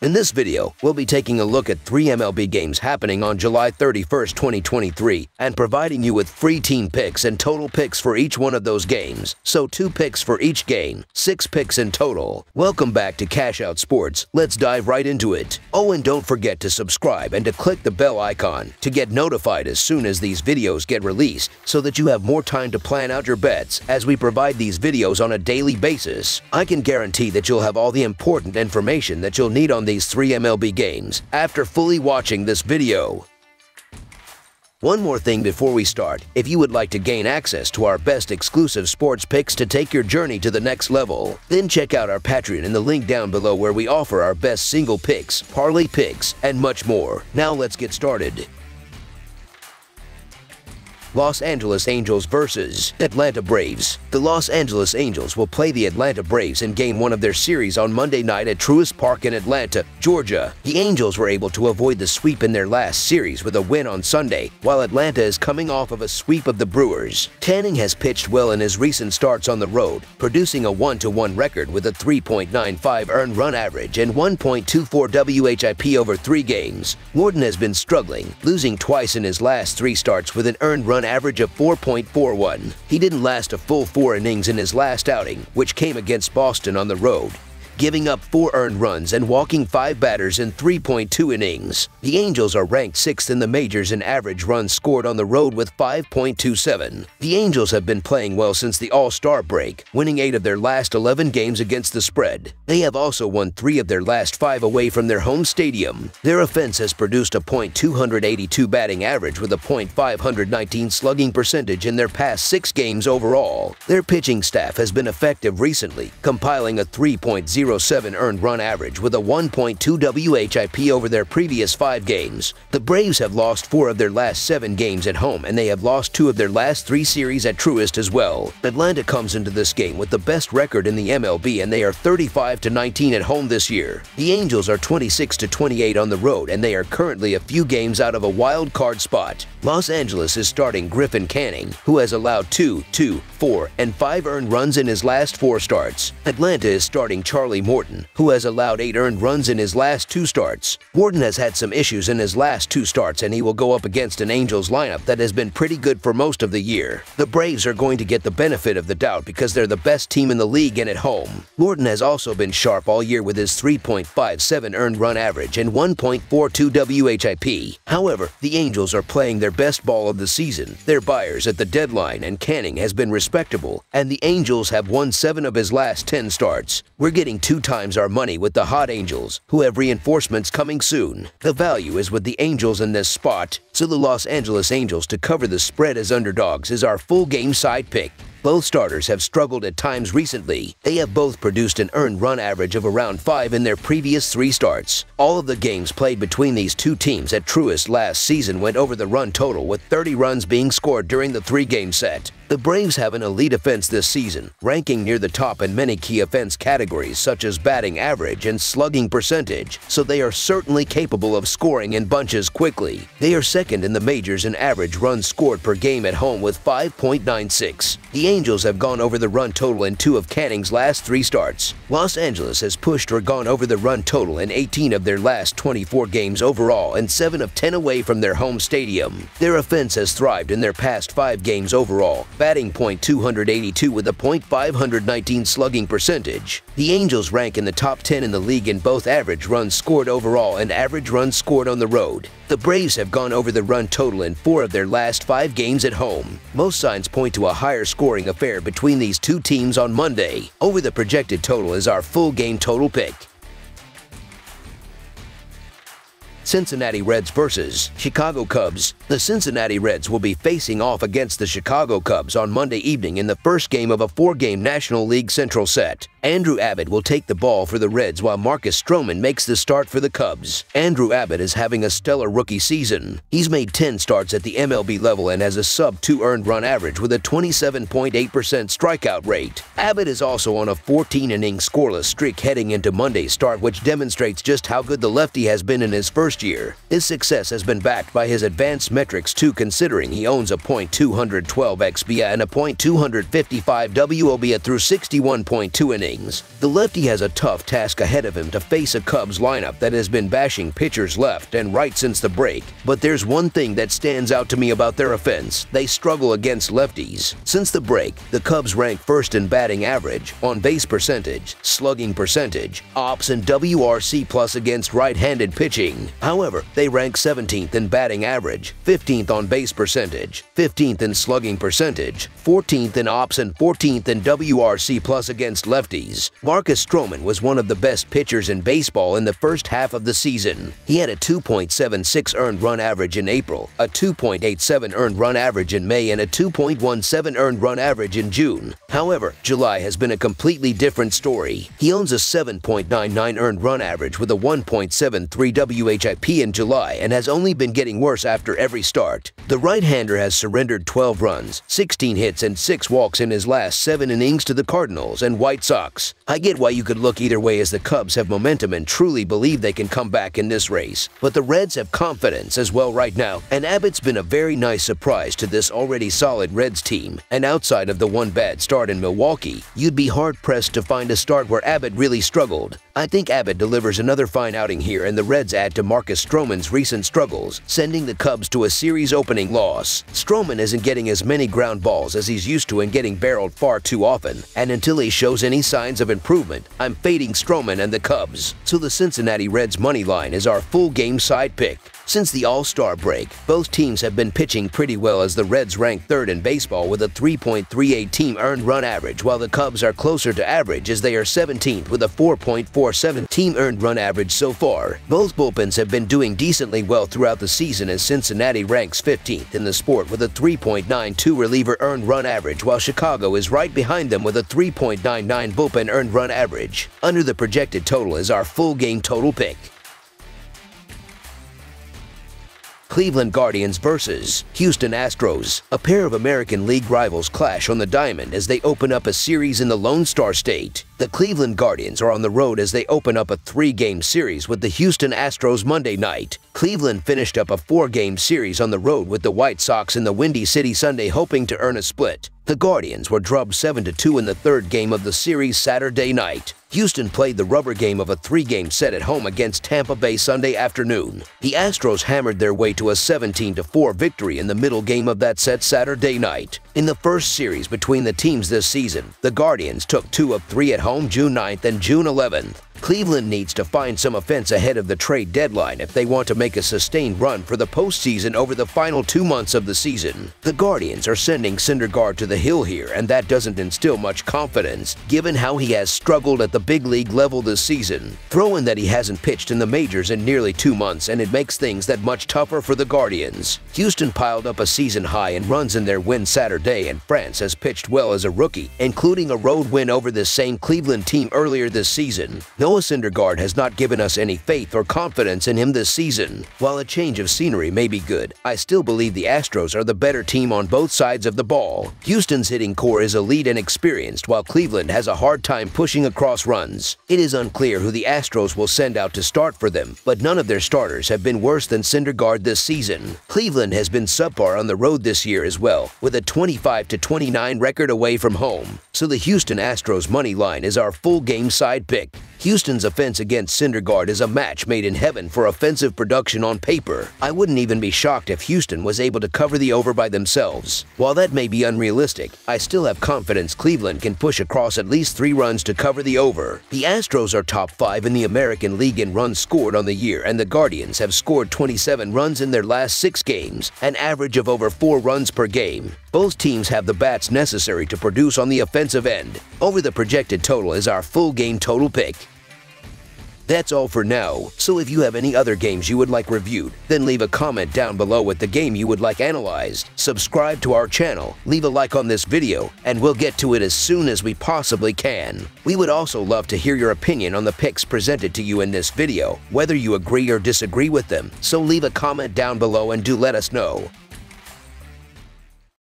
In this video, we'll be taking a look at 3 MLB games happening on July 31st, 2023, and providing you with free team picks and total picks for each one of those games. So 2 picks for each game, 6 picks in total. Welcome back to Cash Out Sports. Let's dive right into it. Oh, and don't forget to subscribe and to click the bell icon to get notified as soon as these videos get released so that you have more time to plan out your bets as we provide these videos on a daily basis. I can guarantee that you'll have all the important information that you'll need on these 3 MLB games after fully watching this video. One more thing before we start, if you would like to gain access to our best exclusive sports picks to take your journey to the next level, then check out our Patreon in the link down below where we offer our best single picks, parlay picks, and much more. Now let's get started. Los Angeles Angels vs. Atlanta Braves. The Los Angeles Angels will play the Atlanta Braves in Game 1 of their series on Monday night at Truist Park in Atlanta, Georgia. The Angels were able to avoid the sweep in their last series with a win on Sunday, while Atlanta is coming off of a sweep of the Brewers. Canning has pitched well in his recent starts on the road, producing a 1-1 record with a 3.95 earned run average and 1.24 WHIP over 3 games. Morton has been struggling, losing twice in his last 3 starts with an earned run average of 4.41. He didn't last a full 4 innings in his last outing, which came against Boston on the road, giving up 4 earned runs and walking 5 batters in 3.2 innings. The Angels are ranked 6th in the majors in average runs scored on the road with 5.27. The Angels have been playing well since the All-Star break, winning 8 of their last 11 games against the spread. They have also won 3 of their last 5 away from their home stadium. Their offense has produced a .282 batting average with a .519 slugging percentage in their past 6 games overall. Their pitching staff has been effective recently, compiling a 3.07 earned run average with a 1.2 WHIP over their previous 5 games. The Braves have lost 4 of their last 7 games at home, and they have lost 2 of their last 3 series at Truist as well. Atlanta comes into this game with the best record in the MLB, and they are 35-19 at home this year. The Angels are 26-28 on the road, and they are currently a few games out of a wild card spot. Los Angeles is starting Griffin Canning, who has allowed 2, 4, and 5 earned runs in his last 4 starts. Atlanta is starting Charlie Morton, who has allowed 8 earned runs in his last 2 starts. Morton has had some issues in his last 2 starts, and he will go up against an Angels lineup that has been pretty good for most of the year. The Braves are going to get the benefit of the doubt because they're the best team in the league and at home. Morton has also been sharp all year with his 3.57 earned run average and 1.42 WHIP. However, the Angels are playing their best ball of the season. They're buyers at the deadline, and Canning has been respectable, and the Angels have won 7 of his last 10 starts. We're getting 2 times our money with the Hot Angels, who have reinforcements coming soon. The value is with the Angels in this spot, so the Los Angeles Angels to cover the spread as underdogs is our full game side pick. Both starters have struggled at times recently. They have both produced an earned run average of around 5 in their previous 3 starts. All of the games played between these 2 teams at Truist last season went over the run total, with 30 runs being scored during the 3-game set. The Braves have an elite offense this season, ranking near the top in many key offense categories such as batting average and slugging percentage, so they are certainly capable of scoring in bunches quickly. They are 2nd in the majors in average runs scored per game at home with 5.96. The Angels have gone over the run total in 2 of Canning's last 3 starts. Los Angeles has pushed or gone over the run total in 18 of their last 24 games overall and 7 of 10 away from their home stadium. Their offense has thrived in their past 5 games overall, batting .282 with a .519 slugging percentage. The Angels rank in the top 10 in the league in both average runs scored overall and average runs scored on the road. The Braves have gone over the run total in 4 of their last 5 games at home. Most signs point to a higher scoring affair between these 2 teams on Monday. Over the projected total is our full game total pick. Cincinnati Reds vs. Chicago Cubs. The Cincinnati Reds will be facing off against the Chicago Cubs on Monday evening in the first game of a 4-game National League Central set. Andrew Abbott will take the ball for the Reds while Marcus Stroman makes the start for the Cubs. Andrew Abbott is having a stellar rookie season. He's made 10 starts at the MLB level and has a sub-2 earned run average with a 27.8% strikeout rate. Abbott is also on a 14-inning scoreless streak heading into Monday's start, which demonstrates just how good the lefty has been in his first year. His success has been backed by his advanced metrics too, considering he owns a .212 xBA and a .255 WOBA through 61.2 innings. innings. The lefty has a tough task ahead of him to face a Cubs lineup that has been bashing pitchers left and right since the break. But there's one thing that stands out to me about their offense: they struggle against lefties. Since the break, the Cubs rank first in batting average, on-base percentage, slugging percentage, ops, and WRC plus against right-handed pitching. However, they rank 17th in batting average, 15th on base percentage, 15th in slugging percentage, 14th in ops, and 14th in WRC plus against lefties. Marcus Stroman was one of the best pitchers in baseball in the first half of the season. He had a 2.76 earned run average in April, a 2.87 earned run average in May, and a 2.17 earned run average in June. However, July has been a completely different story. He owns a 7.99 earned run average with a 1.73 WHIP in July and has only been getting worse after every start. The right-hander has surrendered 12 runs, 16 hits, and 6 walks in his last 7 innings to the Cardinals and White Sox. I get why you could look either way, as the Cubs have momentum and truly believe they can come back in this race. But the Reds have confidence as well right now, and Abbott's been a very nice surprise to this already solid Reds team. And outside of the one bad start in Milwaukee, you'd be hard-pressed to find a start where Abbott really struggled. I think Abbott delivers another fine outing here, and the Reds add to Marcus Stroman's recent struggles, sending the Cubs to a series opening loss. Stroman isn't getting as many ground balls as he's used to and getting barreled far too often, and until he shows any signs of improvement, I'm fading Stroman and the Cubs. So the Cincinnati Reds money line is our full game side pick. Since the All-Star break, both teams have been pitching pretty well, as the Reds rank third in baseball with a 3.38 team earned run average, while the Cubs are closer to average as they are 17th with a 4.47 team earned run average so far. Both bullpens have been doing decently well throughout the season, as Cincinnati ranks 15th in the sport with a 3.92 reliever earned run average, while Chicago is right behind them with a 3.99 bullpen earned run average. Under the projected total is our full game total pick. Cleveland Guardians versus Houston Astros. A pair of American League rivals clash on the diamond as they open up a series in the Lone Star State. The Cleveland Guardians are on the road as they open up a 3-game series with the Houston Astros Monday night. Cleveland finished up a 4-game series on the road with the White Sox in the Windy City Sunday, hoping to earn a split. The Guardians were drubbed 7-2 in the third game of the series Saturday night. Houston played the rubber game of a 3-game set at home against Tampa Bay Sunday afternoon. The Astros hammered their way to a 17-4 victory in the middle game of that set Saturday night. In the first series between the teams this season, the Guardians took 2 of 3 at home June 9th and June 11th. Cleveland needs to find some offense ahead of the trade deadline if they want to make a sustained run for the postseason over the final 2 months of the season. The Guardians are sending Syndergaard to the hill here, and that doesn't instill much confidence, given how he has struggled at the big league level this season. Throw in that he hasn't pitched in the majors in nearly 2 months, and it makes things that much tougher for the Guardians. Houston piled up a season high in runs in their win Saturday, and France has pitched well as a rookie, including a road win over this same Cleveland team earlier this season. Noah Syndergaard has not given us any faith or confidence in him this season. While a change of scenery may be good, I still believe the Astros are the better team on both sides of the ball. Houston's hitting core is elite and experienced, while Cleveland has a hard time pushing across runs. It is unclear who the Astros will send out to start for them, but none of their starters have been worse than Syndergaard this season. Cleveland has been subpar on the road this year as well, with a 25-29 record away from home. So the Houston Astros money line is our full game side pick. Houston's offense against Syndergaard is a match made in heaven for offensive production on paper. I wouldn't even be shocked if Houston was able to cover the over by themselves. While that may be unrealistic, I still have confidence Cleveland can push across at least 3 runs to cover the over. The Astros are top 5 in the American League in runs scored on the year, and the Guardians have scored 27 runs in their last 6 games, an average of over 4 runs per game. Both teams have the bats necessary to produce on the offensive end. Over the projected total is our full game total pick. That's all for now, so if you have any other games you would like reviewed, then leave a comment down below with the game you would like analyzed. Subscribe to our channel, leave a like on this video, and we'll get to it as soon as we possibly can. We would also love to hear your opinion on the picks presented to you in this video, whether you agree or disagree with them, so leave a comment down below and do let us know.